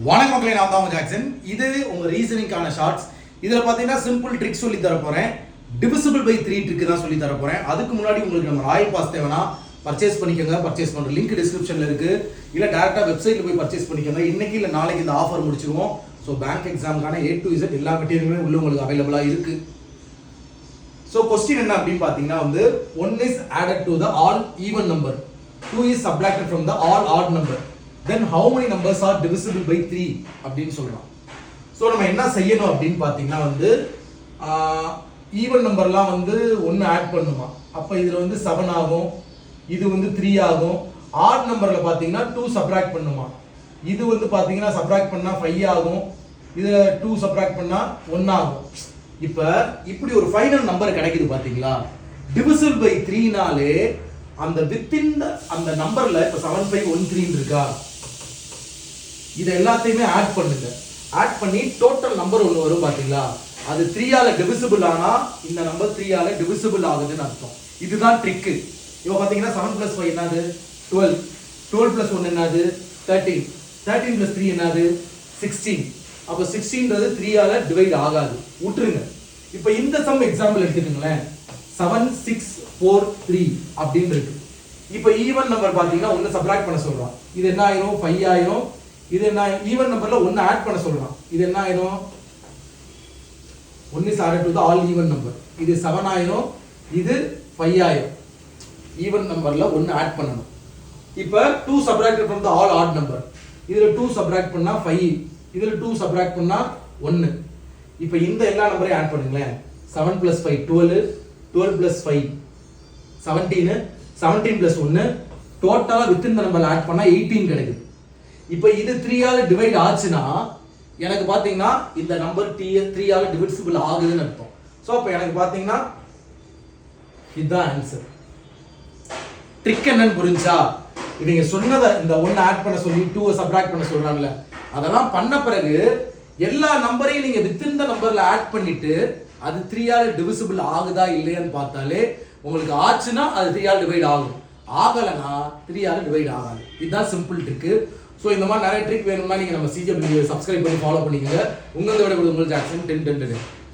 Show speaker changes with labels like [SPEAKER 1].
[SPEAKER 1] வணக்கம் மக்களே, நான் தான் ஜாக்சன். இது உங்க ரீசனிங்கான ஷார்ட்ஸ். இதுல பாத்தீங்கன்னா சிம்பிள் ட்ரிக் சொல்லி தர போறேன். டிவிசிபிள் பை 3 ட்ரிக் தான் சொல்லி தர போறேன். அதுக்கு முன்னாடி உங்களுக்கு நம்ம ராயல் பாஸ் தேவைனா பர்ச்சேஸ் பண்ணிக்கோங்க. பர்ச்சேஸ் பண்ற லிங்க் டிஸ்கிரிப்ஷன்ல இருக்கு. இல்ல டைரக்டா வெப்சைட்ல போய் பர்ச்சேஸ் பண்ணிக்கோங்க. இன்னைக்கு இல்ல நாளைக்கு இந்த ஆஃபர் முடிச்சிருவோம். ஸோ பேங்க் எக்ஸாமுக்கான A to Z எல்லா மெட்டீரியலுமே உள்ள உங்களுக்கு அவைலபிளா இருக்கு. ஸோ கொஸ்டின் என்ன அப்படின்னு பாத்தீங்கன்னா 1 is added to the all even number, 2 is subtracted from the all odd number, then how many numbers are divisible by 3 அப்படின்னு சொல்றோம். ஸோ நம்ம என்ன செய்யணும் அப்படின்னு பார்த்தீங்கன்னா ஈவன் நம்பர்லாம் 1 ஆட் பண்ணுமா, அப்போ இதில் 7 ஆகும், இது 3 ஆகும். ஆட் நம்பரில் பார்த்தீங்கன்னா 2 சப்ராக்ட் பண்ணுமா, இது பார்த்தீங்கன்னா சப்ராக்ட் பண்ணால் 5 ஆகும், இதில் 2 சப்ராக்ட் பண்ணால் 1 ஆகும். இப்போ இப்படி ஒரு ஃபைனல் நம்பர் கிடைக்குது பார்த்தீங்களா. டிவிசிபிள் பை 3னாலே அந்த வித்தின் அந்த நம்பர்ல இப்போ 7513 இருக்கா, இதை எல்லாத்தையுமே ஆட் பண்ணுங்க. ஆட் பண்ணி டோட்டல் நம்பர் ஒன்று வரும் பாத்தீங்களா, அது 3ஆல டிவிசிபிள் ஆனா இந்த நம்பர் 3ஆல டிவிசிபிள் ஆகுதுன்னு அர்த்தம். இதுதான் ட்ரிக். இப்போ பாத்தீங்கன்னா 7 + 5 என்னது 12, 12 + 1 என்னது 13, 13 + 3 என்னது 16. அப்போ 16ன்றது 3ஆல டிவைட் ஆகாது, விட்டுருங்க. இப்போ இந்த சம் எக்ஸாம்பிள் எடுத்துக்கங்களேன். 7 6 4 3 அப்படின்னு இருக்கு. இப்போ ஈவன் நம்பர் பாத்தீங்கன்னா 1 சப்ராக்ட் பண்ண சொல்றான், இது என்ன ஆயிரும் 5 ஆயிரும். இது என்ன ஈவன் நம்பர்ல 1 ஆட் பண்ண சொல்றான், இது என்ன ஆயிரும் 1 is added to the all even number, இது 7 ஆயிரும், இது 5 ஆயிரும். ஈவன் நம்பர்ல 1 ஆட் பண்ணனும். இப்போ 2 subtracted from the all odd number, இதுல 2 subtract பண்ணா 5, இதுல 2 subtract பண்ணா 1. இப்போ இந்த எல்லா நம்பரையும் ஆட் பண்ணுங்களேன். 7 + 5 12, 12 + 5 17, 17 + 1 டோட்டலா வித் இந்த நம்பர்ல ஆட் பண்ணா 18 கிடைக்குது. இப்போ இது 3ஆல டிவைட் ஆச்சுன்னா எனக்கு பாத்தீங்கன்னா இந்த நம்பர் 3ஆல டிவிசிபிள் ஆகுதுன்னு அர்த்தம். சோ அப்ப எனக்கு பாத்தீங்கன்னா இதுதான் ஆன்சர். ட்ரிக் என்னன்னு புரிஞ்சா, இவங்க சொன்னதை இந்த 1 ஆட் பண்ண சொல்லி 2 சப்ட்ராக்ட் பண்ண சொல்றாங்கல்ல, அதெல்லாம் பண்ண பிறகு எல்லா நம்பரையும் நீங்க வித் இந்த நம்பர்ல ஆட் பண்ணிட்டு அது 3ஆல டிவிசிபிள் ஆகுதா இல்லையான்னு பார்த்தாலே உங்களுக்கு ஆச்சுன்னா அது 3ஆல டிவைட் ஆகும், ஆகலனா 3ஆல டிவைட் ஆகாது. இதுதான் சிம்பிள் ட்ரிக். ஸோ இந்த மாதிரி நிறைய ட்ரிக் வேணும்னா நீங்கள் நம்ம CJ சப்ஸ்கிரைப் பண்ணி ஃபாலோ பண்ணிக்கோங்க. உங்களோட ஜாக்சன் 10 10 10.